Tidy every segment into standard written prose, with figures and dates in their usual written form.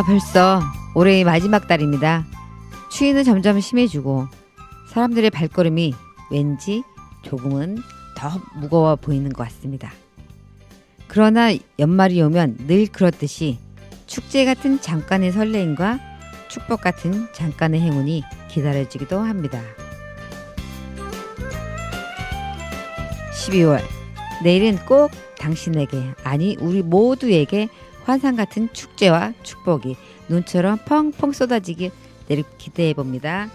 벌써 올해의 마지막 달입니다. 추위는 점점 심해지고 사람들의 발걸음이 왠지 조금은 더 무거워 보이는 것 같습니다. 그러나 연말이 오면 늘 그렇듯이 축제 같은 잠깐의 설레임과 축복 같은 잠깐의 행운이 기다려지기도 합니다. 12월, 내일은 꼭 당신에게, 아니 우리 모두에게 환상 같은 축제와 축복이 눈처럼 펑펑 쏟아지길 내일 기대해 봅니다.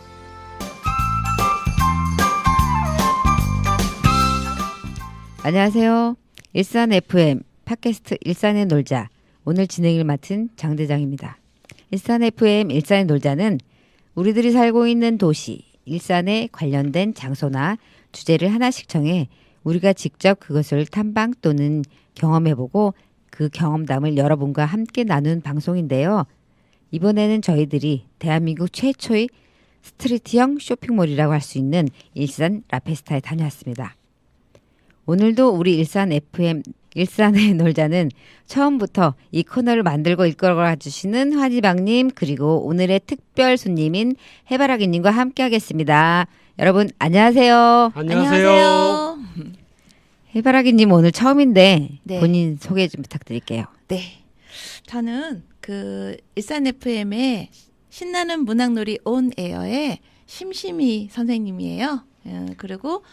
안녕하세요. 일산 FM 팟캐스트 일산에 놀자, 오늘 진행을 맡은 장대장입니다. 일산 FM 일산에 놀자는 우리들이 살고 있는 도시 일산에 관련된 장소나 주제를 하나씩 정해 우리가 직접 그것을 탐방 또는 경험해보고 그 경험담을 여러분과 함께 나눈 방송인데요. 이번에는 저희들이 대한민국 최초의 스트리트형 쇼핑몰이라고 할 수 있는 일산 라페스타에 다녀왔습니다. 오늘도 우리 일산 FM 일산에 놀자는 처음부터 이 코너를 만들고 이끌어가 주시는 화지방님, 그리고 오늘의 특별 손님인 해바라기님과 함께 하겠습니다. 여러분 안녕하세요. 안녕하세요. 해바라기님 오늘 처음인데 네. 본인 소개 좀 부탁드릴게요. 네. 저는 그 일산 FM의 신나는 문학놀이 온 에어의 심심이 선생님이에요. 그리고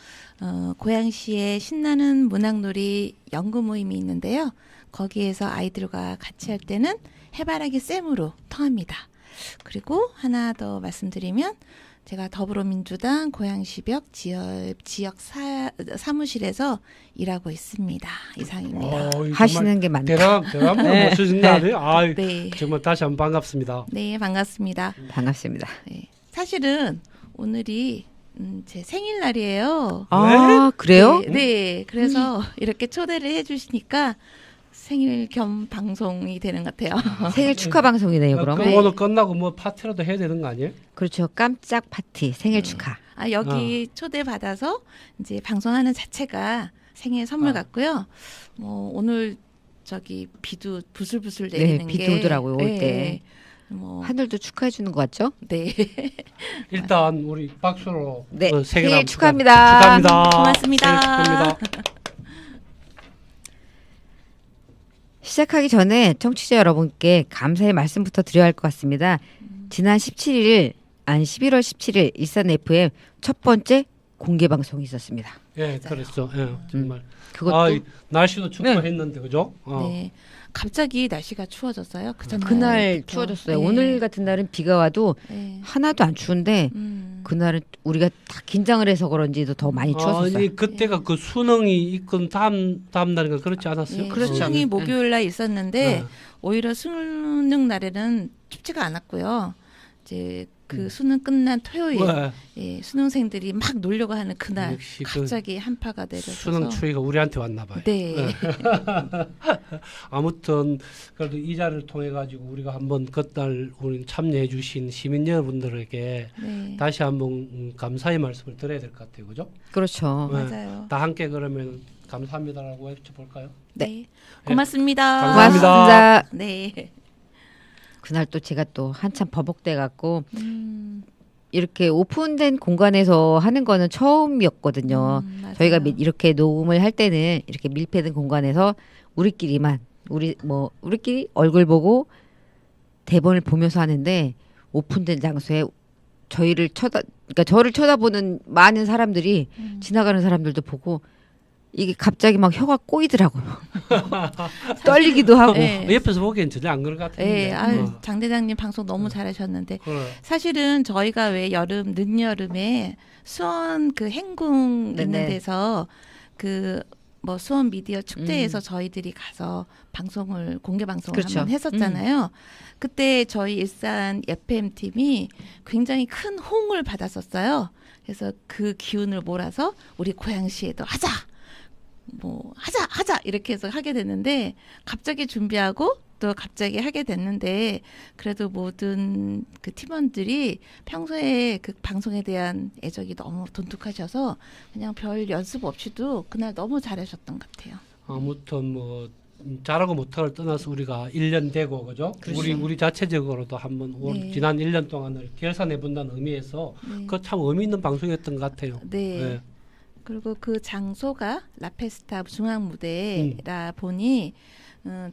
고양시에 신나는 문학놀이 연구 모임이 있는데요. 거기에서 아이들과 같이 할 때는 해바라기 쌤으로 통합니다. 그리고 하나 더 말씀드리면 제가 더불어민주당 고양시벽 지역 사무실에서 일하고 있습니다. 이상입니다. 하시는 게 많다. 대단한 분 모시신 거 아니에요? 아, 네. 정말 다시 한번 반갑습니다. 네, 반갑습니다. 반갑습니다. 네. 사실은 오늘이 제 생일날이에요. 아, 그래요? 네, 네. 그래서 이렇게 초대를 해주시니까 생일 겸 방송이 되는 것 같아요. 생일 축하 방송이네요, 그럼. 그럼 오늘 끝나고 뭐 파티라도 해야 되는 거 아니에요? 그렇죠. 깜짝 파티, 생일 축하. 아, 여기 초대 받아서 이제 방송하는 자체가 생일 선물 같고요. 뭐 오늘 저기 비도 부슬부슬 내리는 네, 게 비도 오더라고요, 올 때. 뭐 하늘도 축하해 주는 것 같죠? 네. 일단 우리 박수로 네, 생일 생일 한번 축하합니다. 축하합니다. 고맙습니다. 생일 축하합니다. 시작하기 전에 청취자 여러분께 감사의 말씀부터 드려야 할 것 같습니다. 지난 11월 17일 일산 FM 첫 번째 공개 방송이 있었습니다. 예, 그랬어. 예, 정말. 그것도 아, 날씨도 춥고 했는데 그죠? 네. 갑자기 날씨가 추워졌어요. 그날 추워졌어요. 네. 오늘 같은 날은 비가 와도 네. 하나도 안 추운데 그날은 우리가 다 긴장을 해서 그런지도 더 많이 추웠었어요. 아니 그때가 그 수능이 있건 다음 날인가 그렇지 않았어요? 네, 그렇죠. 수능이 네. 목요일 날 있었는데 네. 오히려 수능 날에는 춥지가 않았고요. 이제 그 수능 끝난 토요일 네. 예, 수능생들이 막 놀려고 하는 그날 역시 그 갑자기 한파가 내려서 수능 추위가 우리한테 왔나 봐요. 네. 아무튼 그래도 이 자리를 통해 가지고 우리가 한번 그날 우리 참여해 주신 시민 여러분들에게 네. 다시 한번 감사의 말씀을 드려야 될 것 같아요. 그죠? 그렇죠. 네. 맞아요. 다 함께 그러면 감사합니다라고 외쳐 볼까요? 네. 고맙습니다. 감사합니다. 고맙습니다. 네. 그날 또 제가 또 한참 버벅대 갖고 이렇게 오픈된 공간에서 하는 거는 처음이었거든요. 맞아요. 저희가 이렇게 녹음을 할 때는 이렇게 밀폐된 공간에서 우리끼리만 우리끼리 얼굴 보고 대본을 보면서 하는데 오픈된 장소에 그러니까 저를 쳐다보는 많은 사람들이 지나가는 사람들도 보고 이게 갑자기 막 혀가 꼬이더라고요. 떨리기도 하고. 네. 옆에서 보기엔 전혀 안 그럴 것 같은데. 네, 아유, 장 대장님 방송 너무 잘하셨는데 그래. 사실은 저희가 왜 늦여름에 수원 그 행궁 네네. 있는 데서 그 뭐 수원 미디어 축제에서 저희들이 가서 공개 방송을 그렇죠. 한번 했었잖아요. 그때 저희 일산 FM 팀이 굉장히 큰 호응을 받았었어요. 그래서 그 기운을 몰아서 우리 고양시에도 하자. 뭐 하자 이렇게 해서 하게 됐는데 갑자기 준비하고 또 갑자기 하게 됐는데 그래도 모든 그 팀원들이 평소에 그 방송에 대한 애정이 너무 돈독하셔서 그냥 별 연습 없이도 그날 너무 잘하셨던 것 같아요. 아무튼 뭐 잘하고 못하고를 떠나서 우리가 1년 되고 그죠? 그렇죠. 우리 자체적으로도 한번 네. 지난 1년 동안을 결산해 본다는 의미에서 네. 그 참 의미 있는 방송이었던 것 같아요. 네. 네. 그리고 그 장소가 라페스타 중앙 무대라 보니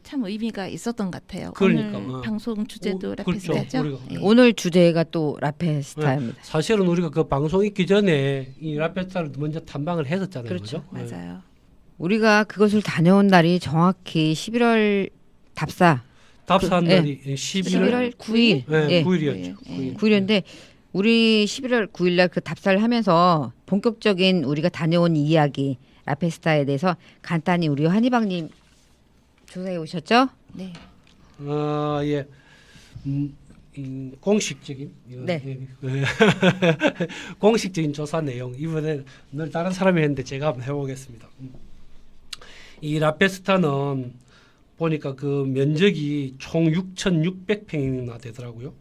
참 의미가 있었던 것 같아요. 그러니까, 오늘 방송 주제도 그렇죠. 라페스타죠. 우리가. 예. 오늘 주제가 또 라페스타입니다. 사실은 우리가 그 방송 있기 전에 이 라페스타를 먼저 탐방을 했었잖아요. 그렇죠. 그죠? 네. 맞아요. 우리가 그것을 다녀온 날이 정확히 11월 답사 답사한 그, 예. 날이 11월 11월 9일. 네, 예. 9일이었죠. 예. 9일인데 우리 11월 9일 날 그 답사를 하면서 본격적인 우리가 다녀온 이야기 라페스타에 대해서 간단히 우리 한희방님 조사해 오셨죠? 네. 예. 공식적인 네. 예. 공식적인 조사 내용 이번에 늘 다른 사람이 했는데 제가 한번 해보겠습니다. 이 라페스타는 보니까 그 면적이 총 6,600평이나 되더라고요.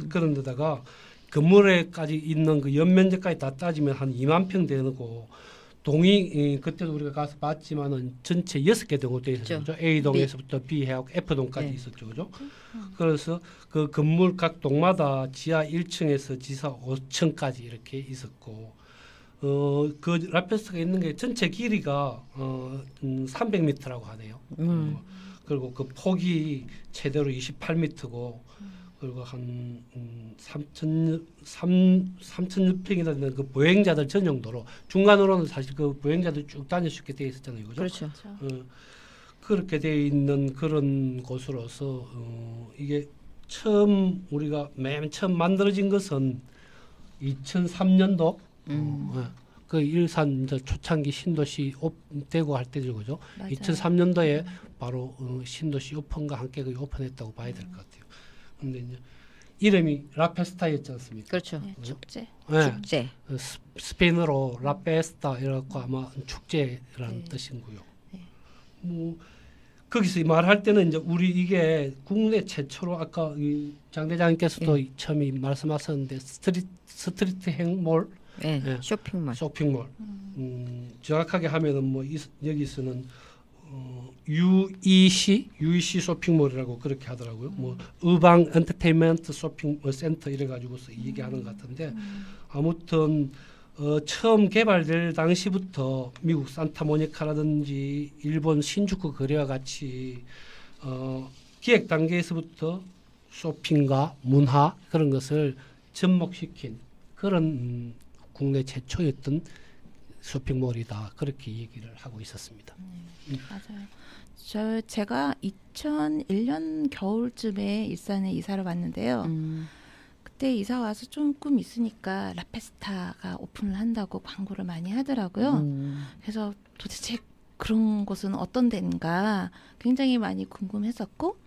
그런 데다가 건물에까지 있는 그 연면적까지 다 따지면 한 2만 평 되고 동이 그때도 우리가 가서 봤지만은 전체 6개 동으로 되어 있었죠. 그렇죠. A동에서부터 B해하고 F동까지 네. 있었죠. 그죠? 그래서 그 건물 각 동마다 지하 1층에서 지하 5층까지 이렇게 있었고 그 라페스타가 있는 게 전체 길이가 300m라고 하네요. 그리고 그 폭이 최대로 28m고 그리고 한 3,600평이나 되는 그 보행자들 전용도로 중간으로는 사실 그 보행자들 쭉 다닐 수 있게 되어 있었잖아요. 그죠? 그렇죠. 그렇게 되어 있는 그런 곳으로서 이게 처음 우리가 맨 처음 만들어진 것은 2003년도 그 일산 이제 초창기 신도시 되고 할 때죠, 그죠? 맞아요. 2003년도에 바로 신도시 오픈과 함께 거의 오픈했다고 봐야 될 것 같아요. 근데 이제 이름이 라페스타였지 않습니까? 그렇죠. 네, 축제. 네. 축제. 스페인어로 라페스타 이라고 아마 축제라는 네. 뜻이고요. 네. 뭐 거기서 말할 때는 이제 우리 이게 국내 최초로 아까 이 장 대장님께서도 처음에 말씀하셨는데 스트리트 행몰, 네. 네. 쇼핑몰. 쇼핑몰. 정확하게 하면은 뭐 여기서는 UEC 쇼핑몰이라고 그렇게 하더라고요. 뭐 의방 엔터테인먼트 쇼핑 센터 이래 가지고서 얘기하는 것 같은데 아무튼 처음 개발될 당시부터 미국 산타모니카라든지 일본 신주쿠 거리와 같이 기획 단계에서부터 쇼핑과 문화 그런 것을 접목시킨 그런 국내 최초였던 쇼핑몰이다 그렇게 얘기를 하고 있었습니다. 맞아요. 제가 2001년 겨울쯤에 일산에 이사를 왔는데요. 그때 이사 와서 좀 꿈이 있으니까 라페스타가 오픈을 한다고 광고를 많이 하더라고요. 그래서 도대체 그런 곳은 어떤 데인가 굉장히 많이 궁금했었고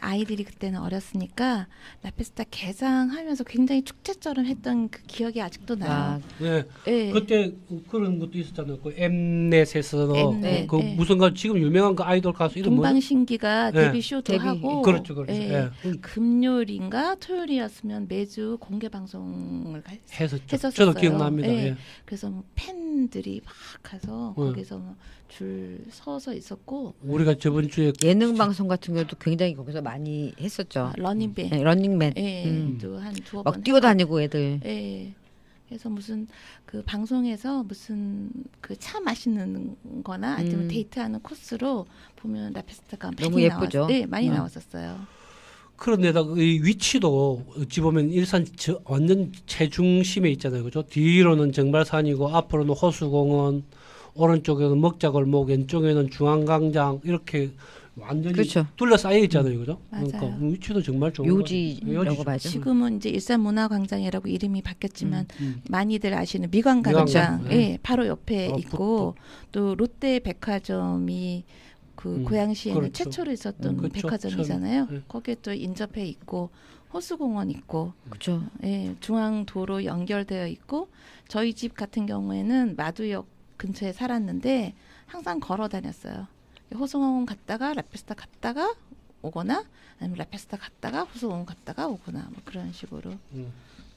아이들이 그때는 어렸으니까 라페스타 개장하면서 굉장히 축제처럼 했던 그 기억이 아직도 나요. 네. 네. 그때 그런 것도 있었잖아요. 그 엠넷에서 엠넷, 그 네. 무슨 지금 유명한 그 아이돌 가수 이름 뭐죠? 동방신기가 네. 데뷔 쇼도 데뷔. 하고 그렇죠, 그렇죠. 예. 예. 금요일인가 토요일이었으면 매주 공개 방송을 했었죠. 했었어요. 저도 기억납니다. 예. 예. 그래서 뭐 팬들이 막 가서 네. 거기서 뭐 줄 서서 있었고 우리가 저번 주에 예능 방송 같은 경우도 굉장히 거기서 많이 했었죠. 러닝맨 네, 러닝맨. 예, 또 한 두어 번 막 뛰어다니고 애들. 예. 그래서 무슨 그 방송에서 무슨 그 차 마시는 거나 아니면 데이트하는 코스로 보면 라페스타가 많이 너무 예쁘죠. 네, 많이 나왔었어요. 그런데다가 이 위치도 어찌 보면 일산 완전 최중심에 있잖아요. 그죠? 뒤로는 정발산이고 앞으로는 호수공원, 오른쪽에는 먹자골목, 왼쪽에는 중앙광장 이렇게 완전히 그렇죠. 둘러싸여 있잖아요. 그죠? 맞아요. 그러니까 위치도 정말 좋은 요지라고 요지죠. 봐죠. 지금은 이제 일산문화광장이라고 이름이 바뀌었지만 음. 많이들 아시는 미관광장 미관광장, 예, 바로 옆에 어, 있고 또 롯데백화점이 그 고양시에는 그렇죠. 최초로 있었던 그렇죠. 백화점이잖아요. 네. 거기에 또 인접해 있고 호수공원 있고 그렇죠. 예, 중앙도로 연결되어 있고 저희 집 같은 경우에는 마두역 근처에 살았는데 항상 걸어 다녔어요. 호수공원 갔다가 라페스타 갔다가 오거나 아니면 라페스타 갔다가 호수공원 갔다가 오거나 뭐 그런 식으로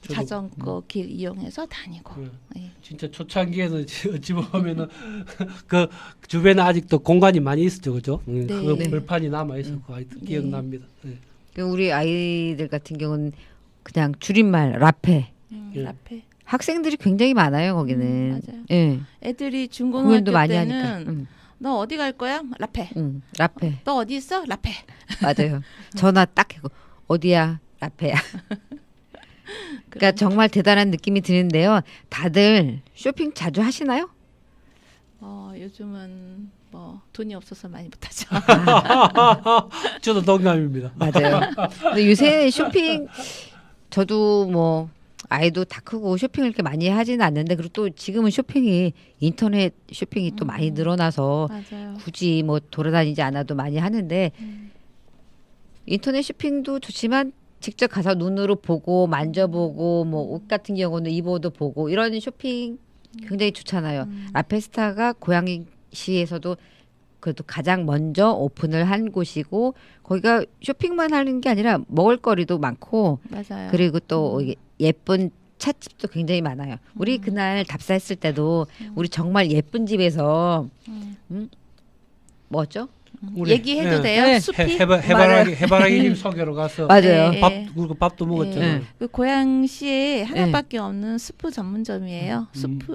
자전거 길 이용해서 다니고. 예. 예. 진짜 초창기에는 어찌 보면은 그 주변에 아직도 공간이 많이 있었죠, 그죠? 네. 그 네. 벌판이 남아 있었고 하여튼 네. 기억납니다. 예. 그 우리 아이들 같은 경우는 그냥 줄임말 라페. 예. 앞에 학생들이 굉장히 많아요 거기는. 맞아요. 예. 애들이 공연도 중고등학교 많이 때는 하니까. 너 어디 갈 거야? 라페. 라페. 너 어디 있어? 라페. 맞아요. 전화 딱 하고 어디야? 라페야. 그러니까 정말 대단한 느낌이 드는데요. 다들 쇼핑 자주 하시나요? 요즘은 뭐 돈이 없어서 많이 못하죠. 저도 동감입니다. 맞아요. 근데 요새 쇼핑 저도 뭐 아이도 다 크고 쇼핑을 이렇게 많이 하지는 않는데 그리고 또 지금은 쇼핑이 인터넷 쇼핑이 또 많이 늘어나서 맞아요. 굳이 뭐 돌아다니지 않아도 많이 하는데 음. 인터넷 쇼핑도 좋지만 직접 가서 눈으로 보고 만져보고 뭐 옷 같은 경우는 입어도 보고 이런 쇼핑 굉장히 좋잖아요. 라페스타가 고양시에서도 그래도 가장 먼저 오픈을 한 곳이고 거기가 쇼핑만 하는 게 아니라 먹을거리도 많고 맞아요. 그리고 또 이게 예쁜 찻집도 굉장히 많아요. 우리 그날 답사했을 때도 우리 정말 예쁜 집에서 뭐죠? 우리, 얘기해도 예. 돼요? 네. 숲이? 해바라기님 소개로 가서 맞아요. 예, 밥 예. 그리고 밥도 먹었잖아요. 예. 그 고양시에 하나밖에 없는 수프 전문점이에요.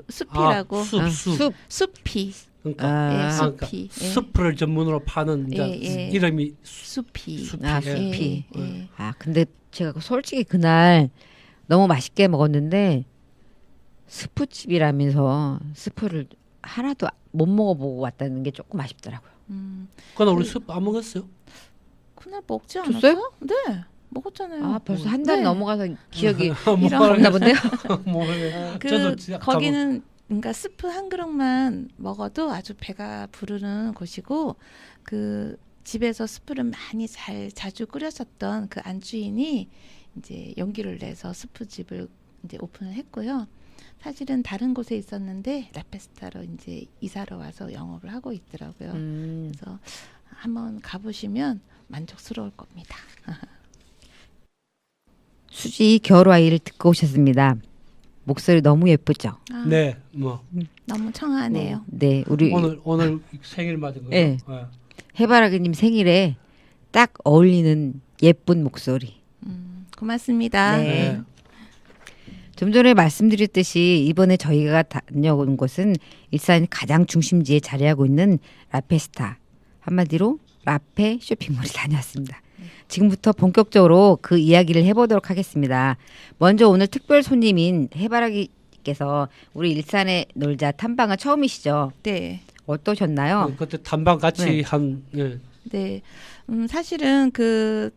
숲이라고. 숲. 숲이. 그러니까, 예, 그러니까 숲이. 예. 숲을 전문으로 파는 이제 예. 이름이 숲이. 숲이. 아, 예. 숲이. 예. 아 근데 제가 솔직히 그날 너무 맛있게 먹었는데 스프집이라면서 스프를 하나도 못 먹어보고 왔다는 게 조금 아쉽더라고요. 그날 우리 숲 안 먹었어요? 그날 먹지 줬어요? 않았어요? 네. 먹었잖아요. 아 벌써 한 달 네. 넘어가서 기억이 이런- 없나 본데요. 뭐, 그 진짜 거기는 그러니까 스프 한 그릇만 먹어도 아주 배가 부르는 곳이고 그 집에서 스프를 많이 자주 끓였었던 그 안주인이 이제 용기를 내서 스프집을 이제 오픈을 했고요. 사실은 다른 곳에 있었는데 라페스타로 이제 이사로 와서 영업을 하고 있더라고요. 그래서 한번 가보시면 만족스러울 겁니다. 수지 겨울와이를 듣고 오셨습니다. 목소리 너무 예쁘죠? 아, 네, 뭐 너무 청아하네요. 네, 우리 오늘 생일 맞은 거죠? 예. 예. 해바라기님 생일에 딱 어울리는 예쁜 목소리. 고맙습니다. 네. 네. 좀 전에 말씀드렸듯이 이번에 저희가 다녀온 곳은 일산 가장 중심지에 자리하고 있는 라페스타. 한마디로 라페 쇼핑몰에 다녀왔습니다. 지금부터 본격적으로 그 이야기를 해보도록 하겠습니다. 먼저 오늘 특별 손님인 해바라기께서 우리 일산에 놀자 탐방은 처음이시죠? 네. 어떠셨나요? 그때 단방 같이 네. 한 예. 네. 사실은 그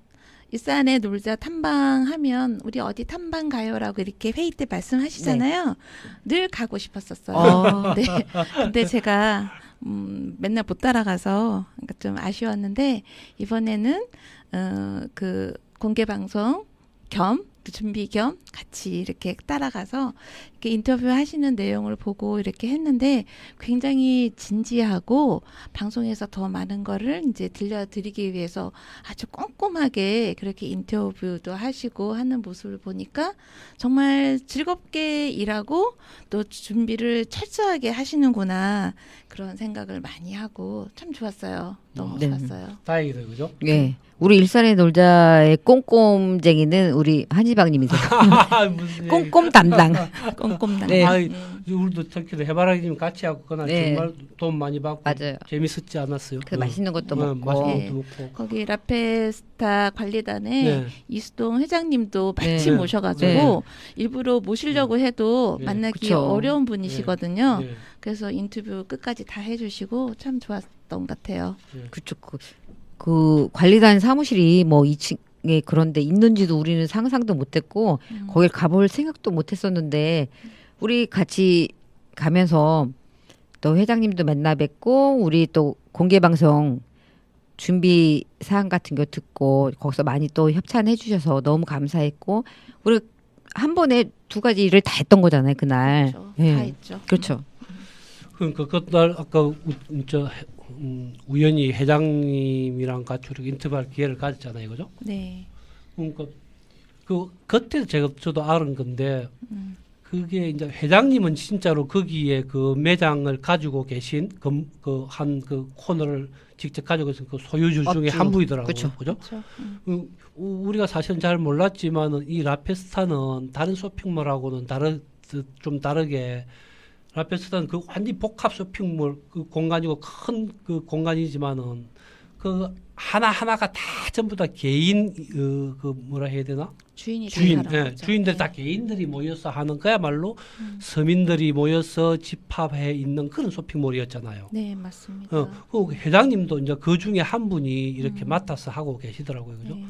일산에 놀자 탐방하면 우리 어디 탐방 가요라고 이렇게 회의 때 말씀하시잖아요. 늘 가고 싶었었어요. 네. 근데 제가 맨날 못 따라가서 그러니까 좀 아쉬웠는데 이번에는 그 공개 방송 겸 준비 겸 같이 이렇게 따라가서 이렇게 인터뷰 하시는 내용을 보고 이렇게 했는데 굉장히 진지하고 방송에서 더 많은 거를 이제 들려드리기 위해서 아주 꼼꼼하게 그렇게 인터뷰도 하시고 하는 모습을 보니까 정말 즐겁게 일하고 또 준비를 철저하게 하시는구나 그런 생각을 많이 하고 참 좋았어요. 너무 네. 좋았어요. 다행이다, 그죠? 예. 우리 일산에 놀자의 꼼꼼쟁이는 우리 한지방님이세요. 무슨 얘기. 꼼꼼 담당. 꼼꼼나. 네. 아이, 우리도 특히 해바라기님 같이 하고 그날 네. 정말 돈 많이 받고 맞아요. 재밌었지 않았어요? 그 맛있는 것도 어, 먹고. 맛있는 네. 것도 먹고. 거기 라페스타 관리단에 네. 이수동 회장님도 마침 네. 모셔가지고 네. 일부러 모시려고 해도 네. 만나기 그쵸. 어려운 분이시거든요. 네. 그래서 인터뷰 끝까지 다 해주시고 참 좋았던 것 같아요. 그쵸. 그 관리단 사무실이 뭐 2층에 그런데 있는지도 우리는 상상도 못했고 거길 가볼 생각도 못했었는데 우리 같이 가면서 또 회장님도 만나 뵙고 우리 또 공개 방송 준비 사항 같은 거 듣고 거기서 많이 또 협찬해 주셔서 너무 감사했고 우리 한 번에 두 가지 일을 다 했던 거잖아요 그날. 그렇죠. 예. 다 했죠. 그렇죠. 그러니까 그날 아까 우연히 회장님이랑 같이 우리 인터뷰할 기회를 가졌잖아요, 그죠? 네. 그러니까 그때 저도 알은 건데 음. 그게 이제 회장님은 진짜로 거기에 그 매장을 가지고 계신 그 코너를 직접 가지고 계신 그 소유주 중에 업주. 한 분이더라고요. 그쵸. 그죠? 그렇죠. 우리가 사실은 잘 몰랐지만은 이 라페스타는 다른 쇼핑몰하고는 좀 다르게 라페스타는 그 완전 복합 쇼핑몰 그 공간이고 큰 그 공간이지만은 그 하나하나가 다 전부 다 개인 그 뭐라 해야 되나? 주인이 주인, 다 다른 거죠. 주인들 네. 다 개인들이 모여서 하는 그야말로 서민들이 모여서 집합해 있는 그런 쇼핑몰이었잖아요. 네, 맞습니다. 그 회장님도 이제 그 중에 한 분이 이렇게 맡아서 하고 계시더라고요, 그죠? 네.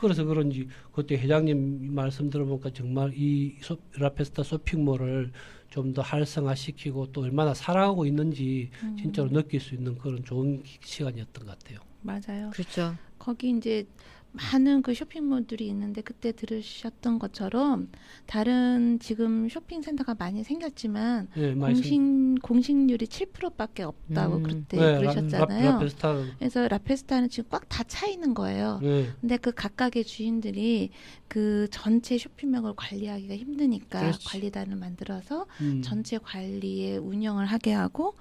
그래서 그런지 그때 회장님 말씀 들어보니까 정말 이 라페스타 쇼핑몰을 좀 더 활성화시키고 또 얼마나 살아가고 있는지 진짜로 느낄 수 있는 그런 좋은 시간이었던 것 같아요. 맞아요. 그렇죠. 거기 이제 많은 그 쇼핑몰들이 있는데 그때 들으셨던 것처럼 다른 지금 쇼핑센터가 많이 생겼지만 네, 공식률이 7%밖에 없다고 그때 그러셨잖아요. 라페스타. 그래서 라페스타는 지금 꽉 다 차 있는 거예요. 네. 근데 그 각각의 주인들이 그 전체 쇼핑몰을 관리하기가 힘드니까 그렇지. 관리단을 만들어서 음. 전체 관리에 운영을 하게 하고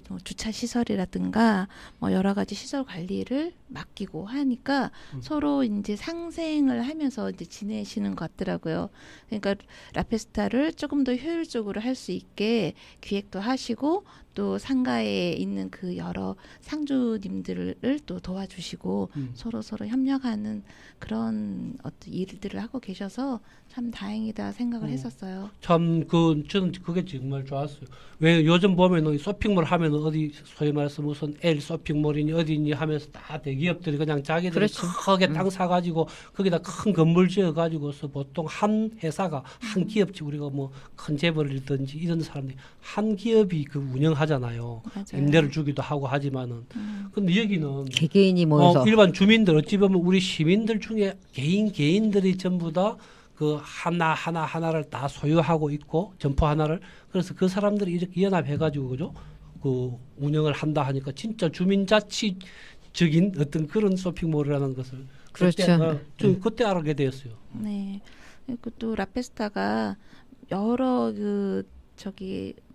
뭐 주차 시설이라든가 뭐 여러 가지 시설 관리를 맡기고 하니까 서로 이제 상생을 하면서 이제 지내시는 것 같더라고요. 그러니까 라페스타를 조금 더 효율적으로 할 수 있게 기획도 하시고 또 상가에 있는 그 여러 상주님들을 또 도와주시고 서로 협력하는 그런 어떤 일들을 하고 계셔서 참 다행이다 생각을 했었어요. 참 저는 그게 정말 좋았어요. 왜 요즘 보면은 쇼핑몰 하면은 어디 소위 말해서 무슨 L 쇼핑몰이니 어디니 하면서 다 대기업들이 그냥 자기들이 그렇죠. 크게 땅 사가지고 거기다 큰 건물 지어가지고서 보통 한 회사가 한 기업지 우리가 뭐 큰 재벌이든지 이런 사람들이 한 기업이 그 운영하잖아요. 맞아요. 임대를 주기도 하고 하지만은 근데 여기는 개개인이 모여서 일반 주민들 어찌 보면 우리 시민들 중에 개인들이 전부 다 그 하나를 다 소유하고 있고 점포 하나를 그래서 그 사람들이 이렇게 연합해가지고 그죠 그 운영을 한다 하니까 진짜 주민자치적인 어떤 그런 쇼핑몰이라는 것을 그렇죠. 그때 알게 되었어요. 네. 그리고 또 라페스타가 여러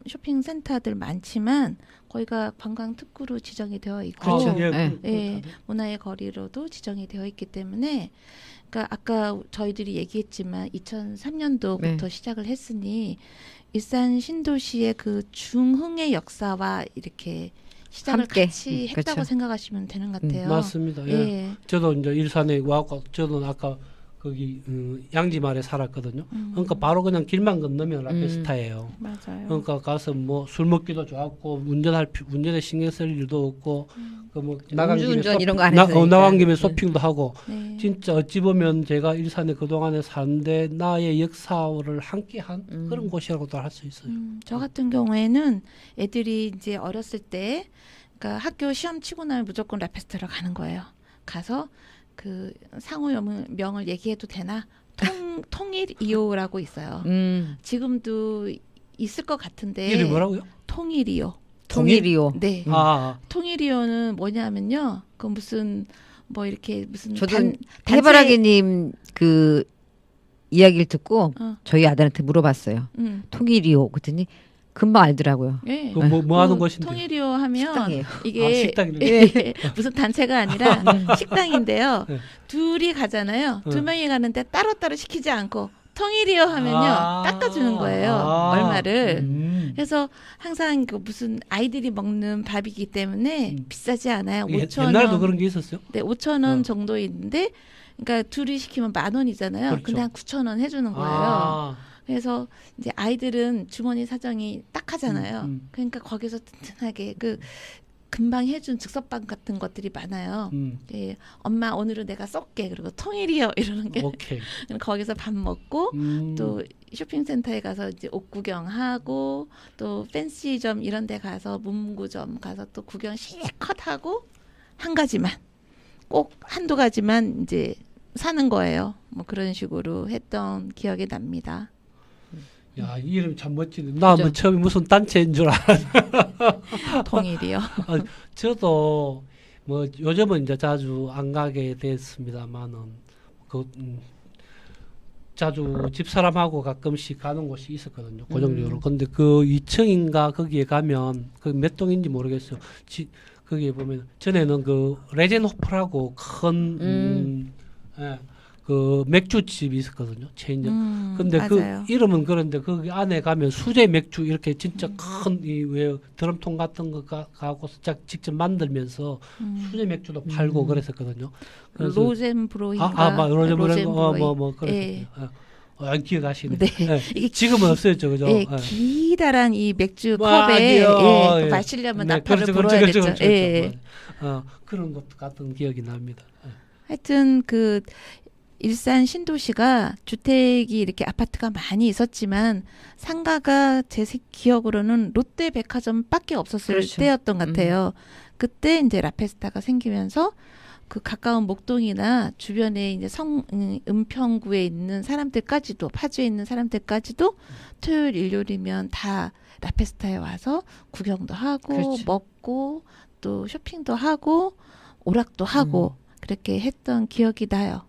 쇼핑센터들 많지만 거기가 관광 특구로 지정이 되어 있고 그렇죠. 예, 문화의 거리로도 지정이 되어 있기 때문에 그러니까 아까 저희들이 얘기했지만 2003년도부터 시작을 했으니 일산 신도시의 그 중흥의 역사와 이렇게 시작을 함께. 같이 했다고 그렇죠. 생각하시면 되는 것 같아요. 맞습니다. 예. 예. 저도 이제 일산에 와갖고 저도 아까 거기 양지마을에 살았거든요. 그러니까 바로 그냥 길만 건너면 라페스타예요. 맞아요. 그러니까 가서 뭐 술 먹기도 좋았고 운전에 신경 쓸 일도 없고 그뭐 음주운전 이런 거 안 했으니까. 나간 김에 쇼핑도 하고 네. 진짜 어찌 보면 제가 일산에 그 동안에 사는데 나의 역사를 함께한 그런 곳이라고도 할 수 있어요. 저 같은 경우에는 애들이 이제 어렸을 때 그러니까 학교 시험 치고 나면 무조건 라페스타로 가는 거예요. 가서 그 상호명을 얘기해도 되나? 통일 2호라고 있어요. 지금도 있을 것 같은데. 이름이 뭐라고요? 통일 2호. 통일이요. 네. 아, 통일 2호는 뭐냐면요. 그 무슨 뭐 이렇게 무슨 저도 단체- 해바라기님 그 이야기를 듣고 어. 저희 아들한테 물어봤어요. 통일이요. 그랬더니 금방 알더라고요. 예. 그 뭐 하는 그 곳인데? 통일 2호 하면 식당이에요. 이게 식당이네. 예, 무슨 단체가 아니라 식당인데요. 네. 둘이 가잖아요. 두 네. 명이 가는데 따로따로 시키지 않고 통일이요 하면요 깎아주는 거예요. 얼마를. 그래서 항상 그 무슨 아이들이 먹는 밥이기 때문에 비싸지 않아요. 5천 옛날에도 원. 그런 게 있었어요? 네, 5천 원 어. 정도 있는데, 그러니까 둘이 시키면 10,000원이잖아요. 그렇죠. 근데 한 9천 원 해주는 거예요. 아, 그래서 이제 아이들은 주머니 사정이 딱하잖아요. 음. 그러니까 거기서 튼튼하게 그 금방 해준 즉석밥 같은 것들이 많아요. 예, 엄마 오늘은 내가 쏠게 그리고 통일이요 이러는 게 오케이. 거기서 밥 먹고 또 쇼핑센터에 가서 이제 옷 구경하고 또 팬시점 이런 데 가서 문구점 가서 또 구경 실컷 하고 한 가지만 꼭 한두 가지만 이제 사는 거예요. 뭐 그런 식으로 했던 기억이 납니다. 야, 이 이름 참 멋지네. 나 뭐 처음에 무슨 단체인 줄 알았는데. 통일이요. 저도 뭐 요즘은 이제 자주 안 가게 됐습니다만은 그 자주 집사람하고 가끔씩 가는 곳이 있었거든요. 고정적으로. 근데 그 2층인가 거기에 가면 그 몇 동인지 모르겠어요. 거기에 보면 전에는 그 레젠호프라고 큰 예, 그 맥주집이 있었거든요. 체인점. 근데 맞아요. 그 이름은 그런데 거기 안에 가면 수제 맥주 이렇게 진짜 큰 이 왜 드럼통 같은 거 가고 직접 만들면서 수제 맥주도 팔고 그랬었거든요. 그래서 로젠브로인가 뭐 그랬어요. 안 기억하시네. 네. 예. 지금은 없어졌죠, 그죠? 예, 예. 기다란 이 맥주 와, 컵에 아니요. 예, 예. 마시려면 네, 나팔을 그렇죠, 불어야 그렇죠, 되죠. 그렇죠, 예. 그렇죠. 그런 것 같은 기억이 납니다. 예. 하여튼 그 일산 신도시가 주택이 이렇게 아파트가 많이 있었지만 상가가 제 기억으로는 롯데백화점밖에 없었을 그렇죠. 때였던 것 같아요. 그때 이제 라페스타가 생기면서 그 가까운 목동이나 주변에 이제 은평구에 있는 사람들까지도 파주에 있는 사람들까지도 토요일 일요일이면 다 라페스타에 와서 구경도 하고 그렇죠. 먹고 또 쇼핑도 하고 오락도 하고 그렇게 했던 기억이 나요.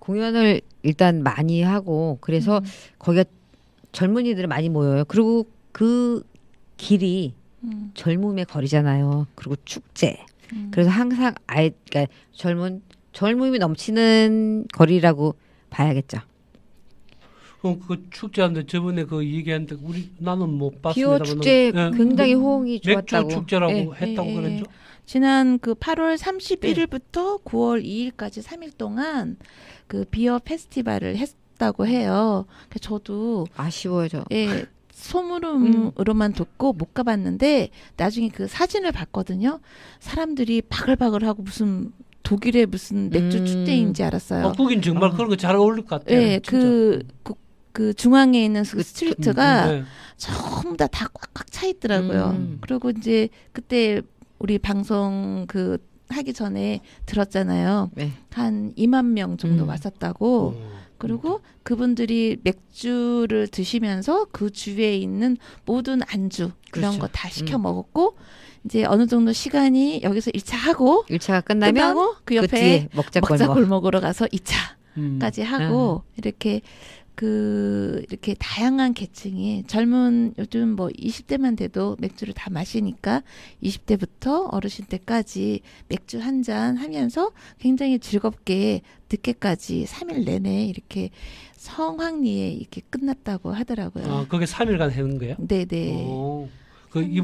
공연을 일단 많이 하고 그래서 거기가 젊은이들이 많이 모여요. 그리고 그 길이 젊음의 거리잖아요. 그리고 축제. 그래서 항상 그러니까 젊음이 넘치는 거리라고 봐야겠죠. 그 축제하는데 저번에 그 얘기했는데 나는 못 기호 봤습니다. 축제 굉장히 호응이 좋았다고. 맥주 축제라고 예. 했다고 예, 예. 그랬죠. 지난 그 8월 31일부터 9월 2일까지 3일 동안 그 비어 페스티벌을 했다고 해요. 그래서 저도 아쉬워요. 저. 예, 소문으로만 듣고 못 가봤는데 나중에 그 사진을 봤거든요. 사람들이 바글바글하고 무슨 독일의 무슨 맥주 축제인지 알았어요. 거긴 정말 그런 거 잘 어울릴 것 같아요. 예, 진짜. 그 중앙에 있는 그 스트리트가 네. 전부 다 꽉꽉 차 있더라고요. 그리고 이제 그때 우리 방송 그 하기 전에 들었잖아요. 네. 한 2만 명 정도 왔었다고. 어. 그리고 그분들이 맥주를 드시면서 그 주위에 있는 모든 안주 그런 그렇죠. 거 다 시켜 먹었고 이제 어느 정도 시간이 여기서 1차 하고 1차가 끝나면 끝나고 그 그 옆에 뒤에 먹자 먹자 골목. 골목으로 가서 2차까지 하고 이렇게 이렇게 다양한 계층이 젊은 요즘 뭐 20대만 돼도 맥주를 다 마시니까 20대부터 어르신 때까지 맥주 한 잔 하면서 굉장히 즐겁게 늦게까지 3일 내내 이렇게 성황리에 이렇게 끝났다고 하더라고요. 그게 3일간 하는 거예요? 네네.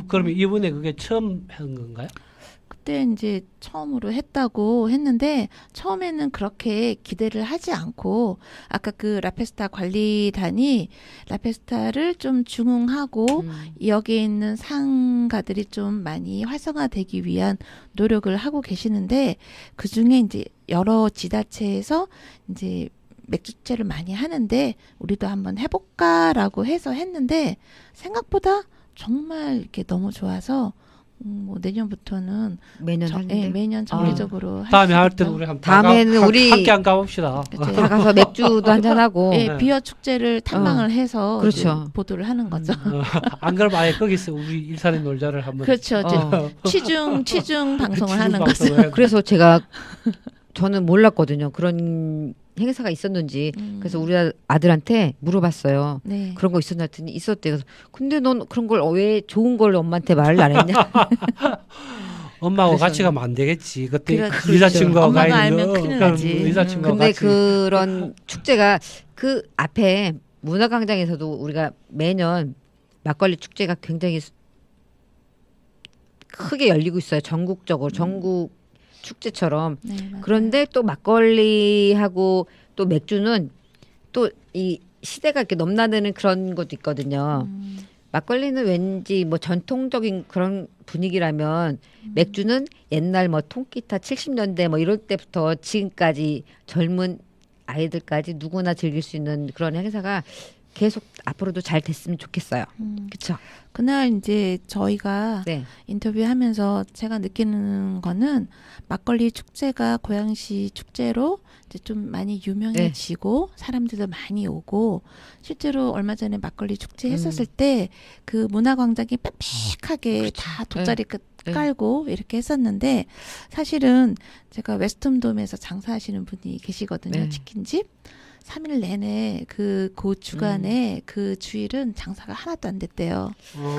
그러면 이번에 그게 처음 한 건가요? 그때 이제 처음으로 했다고 했는데 처음에는 그렇게 기대를 하지 않고 아까 그 라페스타 관리단이 라페스타를 좀 중흥하고 여기에 있는 상가들이 좀 많이 활성화되기 위한 노력을 하고 계시는데 그 중에 이제 여러 지자체에서 이제 맥주제를 많이 하는데 우리도 한번 해볼까라고 해서 했는데 생각보다 정말 이렇게 너무 좋아서 뭐 내년부터는 매년 하는데. 매년 정기적으로 할 다음에 수 할 있죠. 때는 우리 한번 다음에는 우리 함께 안 가봅시다. 그쵸. 다 가서 맥주도 한잔 하고. 예, 네. 비어 축제를 탐방을 해서 그렇죠. 이제 보도를 하는 거죠. 안 그러면 아예 거기서 우리 일산의 놀자를 한번 그렇죠. 이제 어. 치중 방송을 하는 방송을 거죠. 해야 돼. 그래서 저는 몰랐거든요. 그런 행사가 있었는지. 그래서 우리 아들한테 물어봤어요. 네. 그런 거 있었나 했더니 있었대. 그래서 근데 넌 그런 걸 왜 좋은 걸 엄마한테 말을 안 했냐? 엄마하고 그래서- 같이 가면 안 되겠지. 그때 그렇죠. 여자친구가 엄마가 가 알면 있는 큰일 그럼 나지. 여자친구가 근데 같이 그런 축제가 그 앞에 문화광장에서도 우리가 매년 막걸리 축제가 굉장히 크게 열리고 있어요. 전국적으로 전국 축제처럼. 네, 맞아요. 그런데 또 막걸리하고 또 맥주는 또 이 시대가 이렇게 넘나드는 그런 것도 있거든요. 막걸리는 왠지 뭐 전통적인 그런 분위기라면 맥주는 옛날 뭐 통기타 70년대 뭐 이럴 때부터 지금까지 젊은 아이들까지 누구나 즐길 수 있는 그런 행사가 계속 앞으로도 잘 됐으면 좋겠어요. 그렇죠? 그날 이제 저희가 네. 인터뷰하면서 제가 느끼는 거는 막걸리 축제가 고양시 축제로 이제 좀 많이 유명해지고 사람들도 많이 오고 실제로 얼마 전에 막걸리 축제 했었을 때 그 문화광장이 빽빽하게 그렇죠. 다 돗자리 네. 깔고 이렇게 했었는데 사실은 제가 웨스턴돔에서 장사하시는 분이 계시거든요. 네. 치킨집. 3일 내내 그 주간에 그 주일은 장사가 하나도 안 됐대요.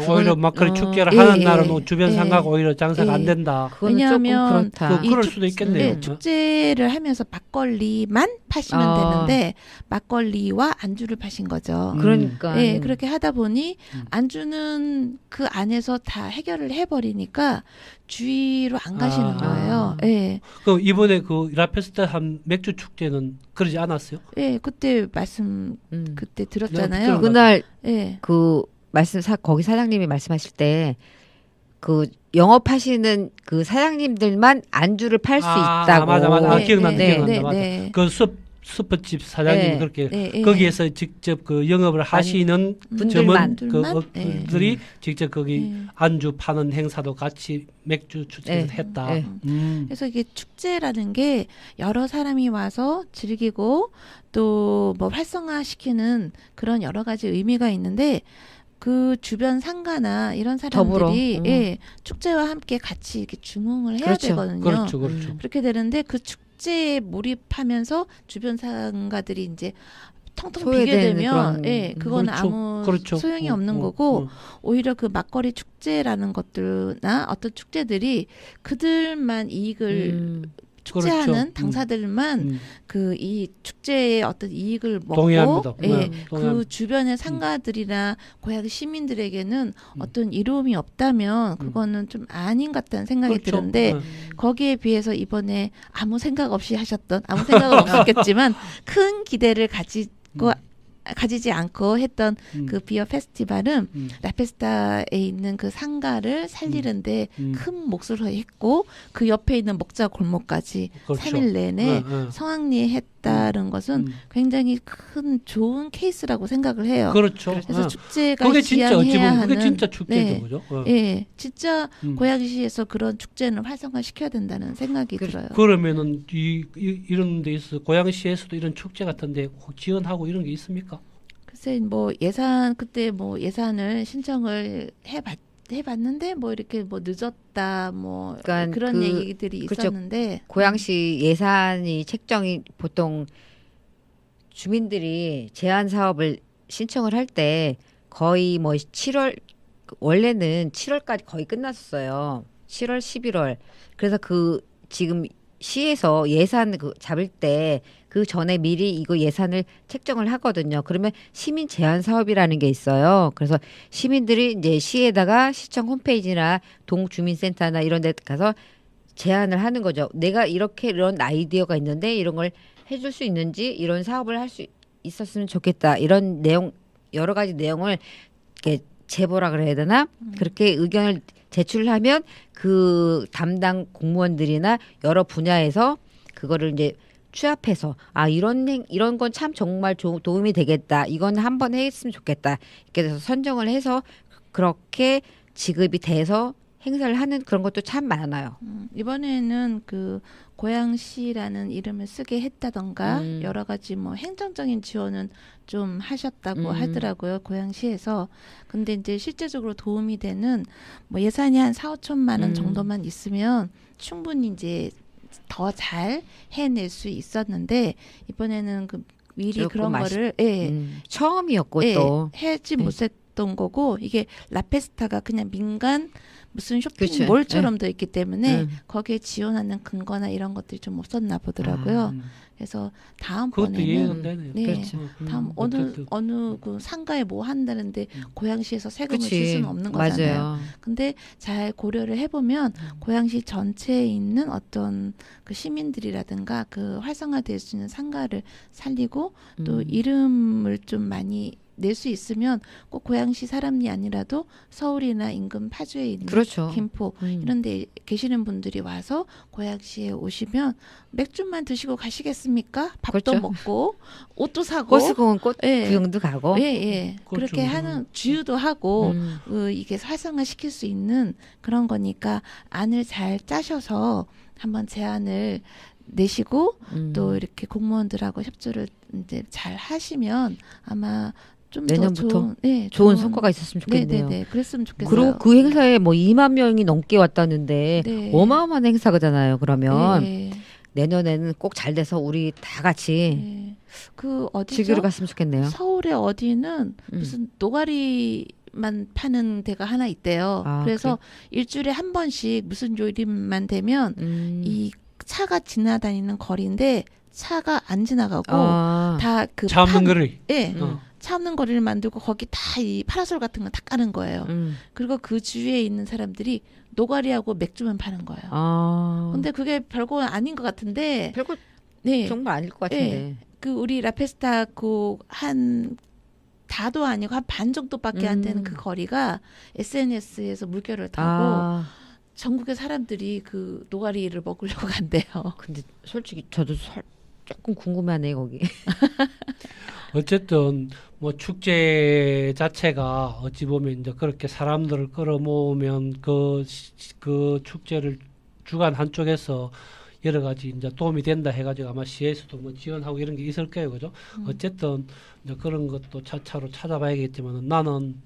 오히려 막걸리 축제를 예, 하는 예, 날은 뭐 주변 예, 상가가 오히려 장사가 예. 안 된다. 그거는 왜냐하면 조금 그렇다. 그럴 이 수도 있겠네요. 네, 축제를 하면서 막걸리만 파시면 되는데 막걸리와 안주를 파신 거죠. 그러니까 예, 그렇게 하다 보니 안주는 그 안에서 다 해결을 해버리니까 주위로 안 가시는 거예요. 예, 그 이번에 그 라페스타 한 맥주 축제는 그러지 않았어요? 예, 그때 말씀 그때 들었잖아요. 네, 그날 예, 그 거기 사장님이 말씀하실 때 그 영업하시는 그 사장님들만 안주를 팔 수 있다고. 맞아. 네, 기억난다. 네, 기억난다. 네, 맞아. 네. 그 슈퍼집 사장님이 네. 그렇게 네, 예. 거기에서 직접 그 영업을 하시는 분들만. 그 분들만? 업들이 직접 거기 예. 안주 파는 행사도 같이 맥주 축제에서 네. 했다. 네. 그래서 이게 축제라는 게 여러 사람이 와서 즐기고 또 뭐 활성화시키는 그런 여러 가지 의미가 있는데 그 주변 상가나 이런 더불어. 사람들이 예, 축제와 함께 같이 이렇게 중흥을 해야 그렇죠. 되거든요. 그렇죠, 그렇죠. 그렇게 되는데 그 축제에 몰입하면서 주변 상가들이 이제 텅텅 비게 소외되는 되면 그런- 예, 그거는 그렇죠. 아무 그렇죠. 소용이 없는 거고 오히려 그 막걸리 축제라는 것들나 어떤 축제들이 그들만 이익을 축제하는 그렇죠. 당사들만 그 이 축제의 어떤 이익을 먹고 동의합니다. 예, 동의합니다. 그 주변의 상가들이나 고향 시민들에게는 어떤 이로움이 없다면 그거는 좀 아닌 것 같다는 생각이 그렇죠. 드는데 거기에 비해서 이번에 아무 생각 없이 하셨던 아무 생각은 없었겠지만 큰 기대를 가지지 않고 했던 그 비어 페스티벌은 라페스타에 있는 그 상가를 살리는데 큰 몫을 했고 그 옆에 있는 먹자 골목까지 그렇죠. 3일 내내 네. 성황리했다는 것은 굉장히 큰 좋은 케이스라고 생각을 해요. 그렇죠. 그래서 축제가 그게 진짜 어찌 지향해야 보면 그게 하는 진짜 축제죠, 네. 그죠? 예, 진짜 음. 고양시에서 그런 축제는 활성화시켜야 된다는 생각이 들어요. 그러면은 이런 데 있어 고양시에서도 이런 축제 같은데 지원하고 이런 게 있습니까? 글쎄 뭐 예산 그때 뭐 예산을 신청을 해봤는데 뭐 이렇게 뭐 늦었다 뭐 그러니까 그런 그- 얘기들이 그렇죠. 있었는데 고양시 예산이 책정이 보통 주민들이 제한 사업을 신청을 할 때 거의 뭐 7월 원래는 7월까지 거의 끝났었어요. 7월, 11월. 그래서 그 지금 시에서 예산 그 잡을 때 그 전에 미리 이거 예산을 책정을 하거든요. 그러면 시민 제한 사업이라는 게 있어요. 그래서 시민들이 이제 시에다가 시청 홈페이지나 동주민센터나 이런 데 가서 제안을 하는 거죠. 내가 이런 아이디어가 있는데 이런 걸 해줄 수 있는지 이런 사업을 할 수 있었으면 좋겠다. 이런 내용 여러 가지 내용을 이렇게 제보라 그래야 되나? 그렇게 의견을 제출하면 그 담당 공무원들이나 여러 분야에서 그거를 이제 취합해서 이런 건 참 정말 도움이 되겠다. 이건 한번 했으면 좋겠다. 이렇게 돼서 선정을 해서 그렇게 지급이 돼서 행사를 하는 그런 것도 참 많아요. 이번에는 그 고양시라는 이름을 쓰게 했다던가 여러 가지 뭐 행정적인 지원은 좀 하셨다고 하더라고요. 고양시에서. 근데 이제 실제적으로 도움이 되는 뭐 예산이 한 4-5천만 원 정도만 있으면 충분히 이제 더 잘 해낼 수 있었는데 이번에는 그 미리 조금 그런 거를 처음이었고 또 하지 못했던 거고 이게 라페스타가 그냥 민간 무슨 그치. 쇼핑몰처럼 돼 있기 때문에 거기에 지원하는 근거나 이런 것들이 좀 없었나 보더라고요. 그래서 그것도 이해가 다음번에는 되네요. 네. 그렇죠. 다음 어느 그 상가에 뭐 한다는데 고양시에서 세금을 줄 그치. 수는 없는 거잖아요. 맞아요. 근데 잘 고려를 해보면 고양시 전체에 있는 어떤 그 시민들이라든가 그 활성화될 수 있는 상가를 살리고 또 이름을 좀 많이 낼 수 있으면 꼭 고양시 사람이 아니라도 서울이나 인근 파주에 있는 그렇죠. 김포 이런 데 계시는 분들이 와서 고양시에 오시면 맥주만 드시고 가시겠습니까? 밥도 그렇죠. 먹고 옷도 사고 호수공원 꽃 예. 구경도 가고. 예. 그렇죠. 그렇게 하는 주유도 하고 음. 이게 활성화 시킬 수 있는 그런 거니까 안을 잘 짜셔서 한번 제안을 내시고 또 이렇게 공무원들하고 협조를 이제 잘 하시면 아마 좀 더 내년부터 좋은, 좋은 성과가 있었으면 좋겠네요. 네네네. 그랬으면 좋겠어요. 그리고 그 행사에 뭐 2만 명이 넘게 왔다는데 네. 어마어마한 행사잖아요. 그러면 네. 내년에는 꼭 잘 돼서 우리 다 같이 네. 그 어디죠? 즐기러 갔으면 좋겠네요. 서울의 어디는 음. 무슨 노가리만 파는 데가 하나 있대요. 아, 그래서 일주일에 한 번씩 무슨 요일만 되면 이 차가 지나다니는 거리인데 차가 안 지나가고 아, 다 그 차 없는 거리. 예, 어. 차 없는 거리를 만들고 거기 다 이 파라솔 같은 거 다 까는 거예요. 그리고 그 주위에 있는 사람들이 노가리하고 맥주만 파는 거예요. 아. 근데 그게 별거 아닌 것 같은데, 별거 네, 정말 아닐 것 같은데. 그 우리 라페스타 그 한 다도 아니고 한 반 정도밖에 안 되는 그 거리가 SNS에서 물결을 타고 아, 전국의 사람들이 그 노가리를 먹으려고 간대요. 근데 솔직히 저도 조금 궁금하네 거기. 어쨌든 뭐 축제 자체가 어찌 보면 이제 그렇게 사람들을 끌어모으면 그 축제를 주간 한쪽에서 여러 가지 이제 도움이 된다 해가지고 아마 시에서도 뭐 지원하고 이런 게 있을 거예요, 그죠? 어쨌든 이제 그런 것도 차차로 찾아봐야겠지만 나는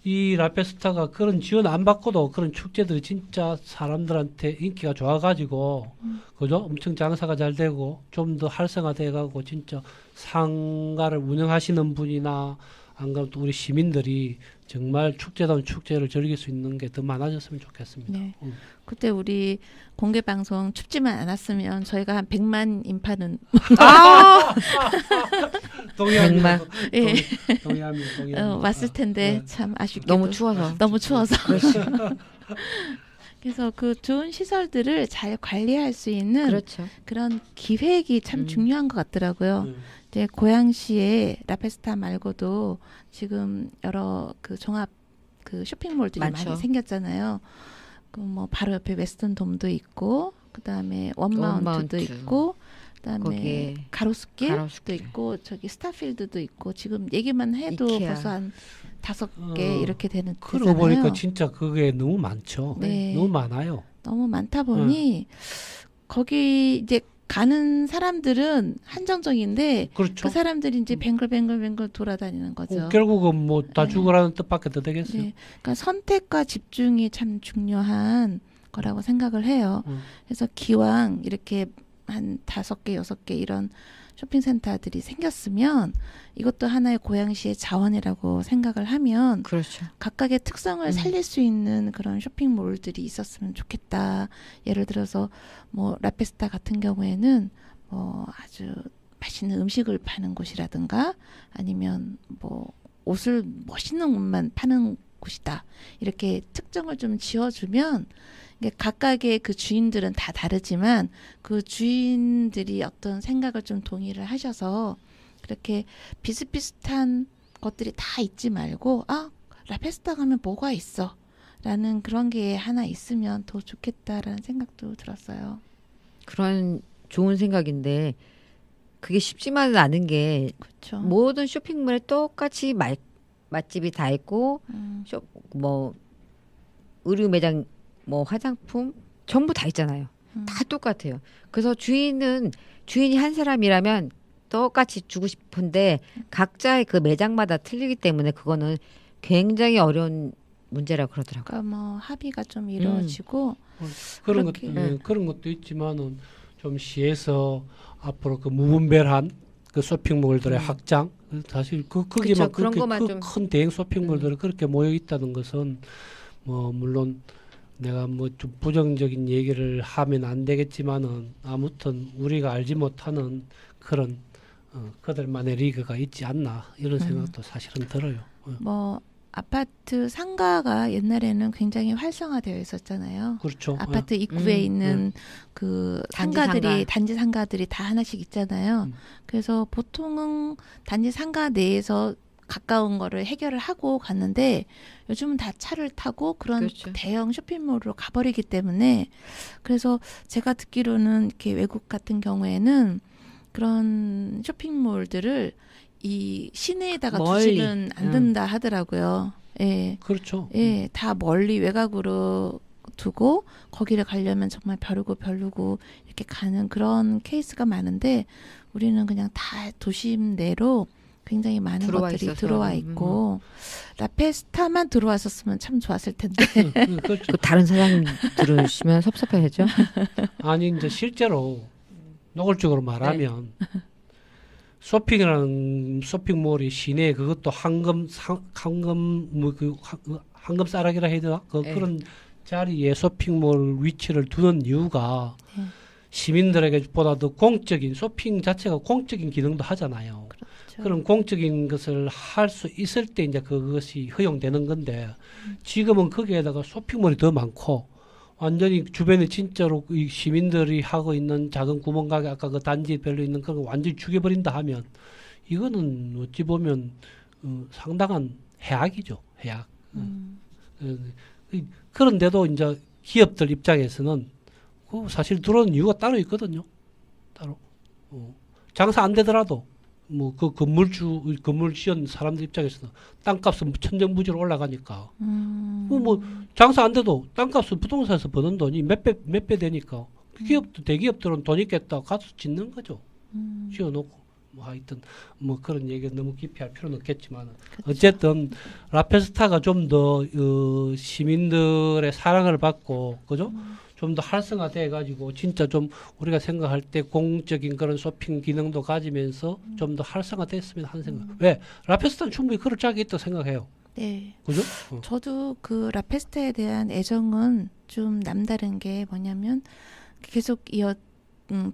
이 라페스타가 그런 지원 안 받고도 그런 축제들이 진짜 사람들한테 인기가 좋아가지고 그죠? 엄청 장사가 잘 되고 좀 더 활성화돼가고 진짜 상가를 운영하시는 분이나 안 그래도 우리 시민들이 정말 축제다운 축제를 즐길 수 있는 게 더 많아졌으면 좋겠습니다. 네. 그때 우리 공개 방송 춥지만 않았으면 저희가 한 100만 인파는 아, 동의합니다. 예. 동의합니다. 왔을 텐데 네. 참 아쉽게 너무 추워서. 너무 추워서 그렇지. 그래서 그 좋은 시설들을 잘 관리할 수 있는 그렇죠. 그런 기획이 참 중요한 것 같더라고요. 네. 이제 고양시에 라페스타 말고도 지금 여러 그 종합 그 쇼핑몰들이 많죠. 많이 생겼잖아요. 그 뭐 바로 옆에 웨스턴 돔도 있고, 그다음에 원마운트도 원마운트. 있고, 그다음에 거기에 가로수길도 가로수길. 있고, 저기 스타필드도 있고, 지금 얘기만 해도 이케아. 벌써 한 5개 이렇게 되는 그러고 보니까 데잖아요. 진짜 그게 너무 많죠. 네. 너무 많아요. 너무 많다 보니 거기 이제 가는 사람들은 한정적인데 그렇죠. 그 사람들이 이제 뱅글뱅글 돌아다니는 거죠. 결국은 뭐 다 네. 죽으라는 뜻밖에 더 되겠어요. 네. 그러니까 선택과 집중이 참 중요한 거라고 생각을 해요. 그래서 기왕 이렇게 한 5개, 6개 이런 쇼핑센터들이 생겼으면 이것도 하나의 고양시의 자원이라고 생각을 하면 그렇죠. 각각의 특성을 살릴 수 있는 그런 쇼핑몰들이 있었으면 좋겠다. 예를 들어서 뭐 라페스타 같은 경우에는 뭐 아주 맛있는 음식을 파는 곳이라든가 아니면 뭐 옷을 멋있는 옷만 파는 곳이다. 이렇게 특정을 좀 지어주면 이게 각각의 그 주인들은 다 다르지만 그 주인들이 어떤 생각을 좀 동의를 하셔서 그렇게 비슷비슷한 것들이 다 있지 말고 라페스타 가면 뭐가 있어 라는 그런 게 하나 있으면 더 좋겠다라는 생각도 들었어요. 그런 좋은 생각인데 그게 쉽지만은 않은 게 그렇죠. 모든 쇼핑몰에 똑같이 맛집이 다 있고 뭐 의류 매장 뭐 화장품 전부 다 있잖아요. 다 똑같아요. 그래서 주인이 한 사람이라면 똑같이 주고 싶은데 각자의 그 매장마다 틀리기 때문에 그거는 굉장히 어려운 문제라고 그러더라고요. 그러니까 뭐 합의가 좀 이루어지고 그런 그렇게. 것도 그런 것도 있지만은 좀 시에서 앞으로 그 무분별한 그 쇼핑몰들의 확장 사실 거기만 그런 그렇게 것만 좀. 큰 대형 쇼핑몰들이 그렇게 모여 있다는 것은 뭐 물론 내가 뭐 좀 부정적인 얘기를 하면 안 되겠지만은 아무튼 우리가 알지 못하는 그런 그들만의 리그가 있지 않나 이런 생각도 사실은 들어요. 뭐 아파트 상가가 옛날에는 굉장히 활성화되어 있었잖아요. 그렇죠. 아파트 입구에 있는 그 상가들이 단지 상가들이 다 하나씩 있잖아요. 그래서 보통은 단지 상가 내에서 가까운 거를 해결을 하고 갔는데 요즘은 다 차를 타고 그런 그렇죠. 대형 쇼핑몰로 가버리기 때문에 그래서 제가 듣기로는 이렇게 외국 같은 경우에는 그런 쇼핑몰들을 이 시내에다가 멀리. 두지는 않는다 하더라고요. 예. 그렇죠. 예, 다 멀리 외곽으로 두고 거기를 가려면 정말 벼르고 이렇게 가는 그런 케이스가 많은데 우리는 그냥 다 도심 내로 굉장히 많은 것들이 있어서. 들어와 있고 라페스타만 들어왔었으면 참 좋았을 텐데. 그렇죠. 그 다른 사장님 들으시면 섭섭해하죠. 아니 이제 실제로 노골적으로 말하면 쇼핑이라는 쇼핑몰이 시내 그것도 황금 뭐그 황금 싸락이라 해야 되나? 네. 그런 자리에 쇼핑몰 위치를 두는 이유가 네. 시민들에게 보다 더 공적인 쇼핑 자체가 공적인 기능도 하잖아요. 그렇죠. 그런 공적인 것을 할 수 있을 때 이제 그것이 허용되는 건데 지금은 거기에다가 쇼핑몰이 더 많고 완전히 주변에 진짜로 이 시민들이 하고 있는 작은 구멍가게 아까 그 단지별로 있는 그런 거 완전히 죽여버린다 하면 이거는 어찌 보면 상당한 해악이죠. 해악. 그런데도 이제 기업들 입장에서는 그 사실 들어오는 이유가 따로 있거든요. 따로 장사 안 되더라도 뭐 그 건물 지은 사람들 입장에서는 땅값은 천정부지로 올라가니까 뭐 장사 안 돼도 땅값은 부동산에서 버는 돈이 몇 배 되니까 기업도 대기업들은 돈 있겠다 가서 짓는 거죠. 지어놓고 뭐 하여튼 뭐 그런 얘기 너무 깊이 할 필요는 없겠지만 어쨌든 라페스타가 좀 더 시민들의 사랑을 받고 그죠? 좀 더 활성화돼 가지고 진짜 좀 우리가 생각할 때 공적인 그런 쇼핑 기능도 가지면서 좀 더 활성화됐으면 하는 생각. 왜? 라페스타는 충분히 그럴 짝이 있다고 생각해요. 네. 그죠? 저도 그 라페스타에 대한 애정은 좀 남다른 게 뭐냐면 계속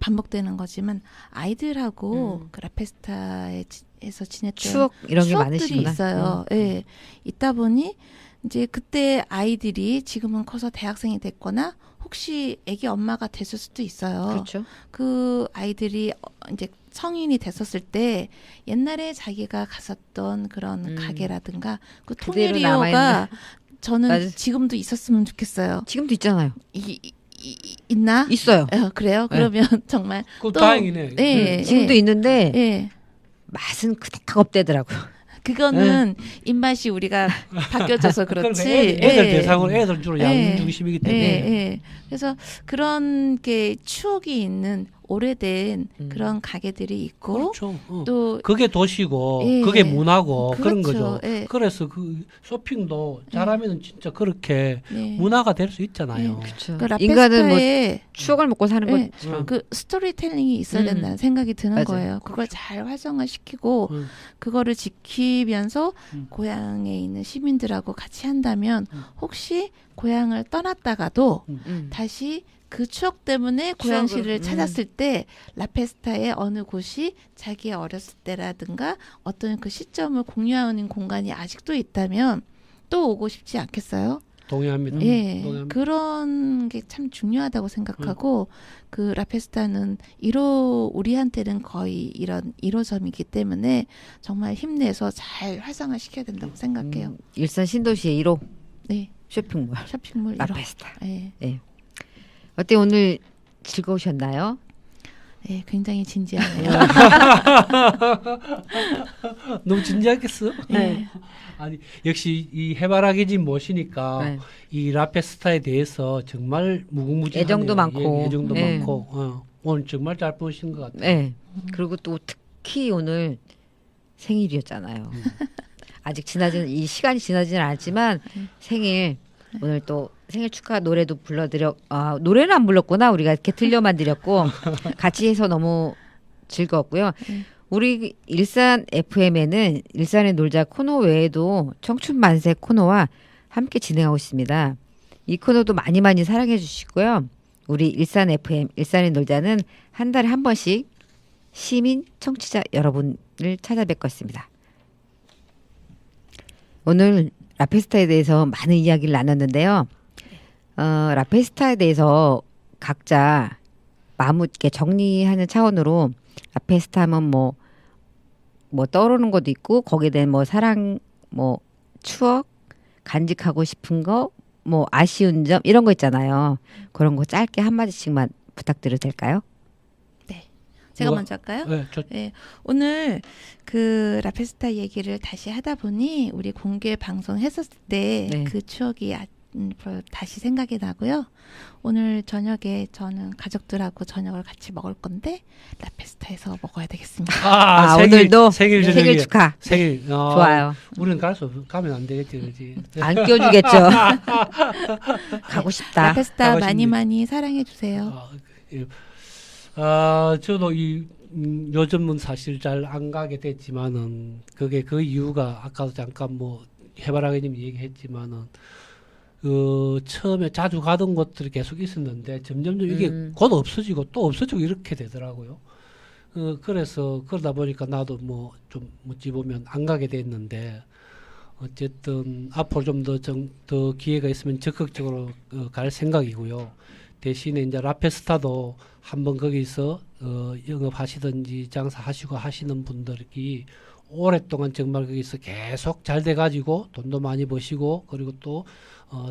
반복되는 거지만 아이들하고 그 라페스타에서 지냈던 추억 이런 게 추억들이 많으시구나. 있어요. 예. 있다 보니 이제 그때 아이들이 지금은 커서 대학생이 됐거나 혹시 아기 엄마가 됐을 수도 있어요. 그렇죠. 그 아이들이 이제 성인이 됐었을 때 옛날에 자기가 갔었던 그런 가게라든가 그 그대로 통일이오가 저는 맞아. 지금도 있었으면 좋겠어요. 지금도 있잖아요. 있나? 있어요. 그래요? 그러면 정말 그 또- 다행이네. 예, 지금도 예, 있는데 예. 맛은 그닥 없대더라고요. 그거는 입맛이 우리가 바뀌어져서 그렇지. 애들 예. 대상으로 애들 주로 양육 예. 중심이기 예, 때문에 예. 그래서 그런 게 추억이 있는 오래된 그런 가게들이 있고 그렇죠. 또 그게 도시고 예. 그게 문화고 그런 그렇죠. 거죠. 예. 그래서 그 쇼핑도 잘하면 진짜 그렇게 네. 문화가 될 수 있잖아요. 그렇죠. 그 인간은 뭐 라페스타에 추억을 먹고 사는 예. 거죠. 그 스토리텔링이 있어야 된다는 생각이 드는 맞아요. 거예요. 그걸 잘 활성화시키고 음. 그거를 지키면서 음. 고향에 있는 시민들하고 같이 한다면 혹시 고향을 떠났다가도 다시 그 추억 때문에 고향시를 찾았을 때 라페스타의 어느 곳이 자기의 어렸을 때라든가 어떤 그 시점을 공유하는 공간이 아직도 있다면 또 오고 싶지 않겠어요? 동의합니다. 예, 동의합니다. 그런 게 참 중요하다고 생각하고 그 라페스타는 우리한테는 거의 이런 1호점이기 때문에 정말 힘내서 잘 활성화시켜야 된다고 생각해요. 일산 신도시의 1호 네, 쇼핑몰 쇼핑몰 1호. 라페스타. 예, 어때 오늘 즐거우셨나요? 예, 굉장히 진지하네요. 너무 진지하겠어? 예. 아니 역시 이 해바라기집 모시니까 네. 이 라페스타에 대해서 정말 무궁무진하네요. 애정도 많고. 애정도 네. 많고 오늘 정말 잘 보신 것 같아요. 네. 그리고 또 특히 오늘 생일이었잖아요. 아직 이 시간이 지나지는 않았지만 생일 오늘 또 생일 축하 노래도 노래는 안 불렀구나. 우리가 이렇게 들려만 드렸고 같이 해서 너무 즐거웠고요. 우리 일산 FM에는 일산에 놀자 코너 외에도 청춘 만세 코너와 함께 진행하고 있습니다. 이 코너도 많이 많이 사랑해 주시고요. 우리 일산 FM 일산에 놀자는 한 달에 한 번씩 시민 청취자 여러분을 찾아뵙고 있습니다. 오늘 라페스타에 대해서 많은 이야기를 나눴는데요. 라페스타에 대해서 각자 이렇게 정리하는 차원으로 라페스타 하면 뭐 떠오르는 것도 있고 거기에 대한 뭐 사랑, 뭐 추억, 간직하고 싶은 거, 뭐 아쉬운 점 이런 거 있잖아요. 그런 거 짧게 한 마디씩만 부탁드려도 될까요? 제가 누가? 먼저 할까요? 네, 네, 오늘 그 라페스타 얘기를 다시 하다 보니 우리 공개 방송했었을 때 네. 그 추억이 다시 생각이 나고요. 오늘 저녁에 저는 가족들하고 저녁을 같이 먹을 건데 라페스타에서 먹어야 되겠습니다. 오늘도 생일 저녁에 생일 축하. 생일 좋아요. 우리는 가면 안 되겠지, 그렇지? 안 껴주겠죠. 가고 싶다. 라페스타 가고 많이 싶네. 많이 사랑해 주세요. 예. 저도 요즘은 사실 잘 안 가게 됐지만은 그게 그 이유가 아까도 잠깐 뭐 해바라기님이 얘기했지만은 처음에 자주 가던 곳들이 계속 있었는데 점점점 이게 곧 없어지고 또 없어지고 이렇게 되더라고요. 그래서 그러다 보니까 나도 뭐 좀 어찌 보면 안 가게 됐는데 어쨌든 앞으로 좀 더 기회가 있으면 적극적으로 갈 생각이고요. 대신에 이제 라페스타도 한번 거기서 영업하시든지 장사하시고 하시는 분들이 오랫동안 정말 거기서 계속 잘 돼가지고 돈도 많이 버시고 그리고 또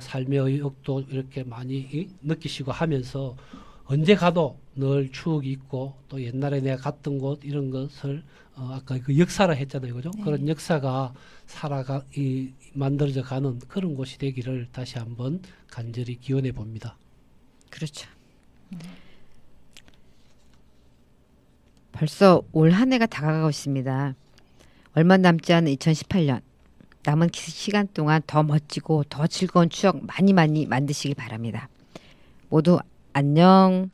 삶의 의욕도 이렇게 많이 느끼시고 하면서 언제 가도 늘 추억이 있고 또 옛날에 내가 갔던 곳 이런 것을 아까 그 역사라 했잖아요, 그죠? 네. 그런 역사가 만들어져 가는 그런 곳이 되기를 다시 한번 간절히 기원해 봅니다. 그렇죠. 벌써 올 한 해가 다가가고 있습니다. 얼마 남지 않은 2018년. 남은 시간 동안 더 멋지고 더 즐거운 추억 많이 많이 만드시길 바랍니다. 모두 안녕.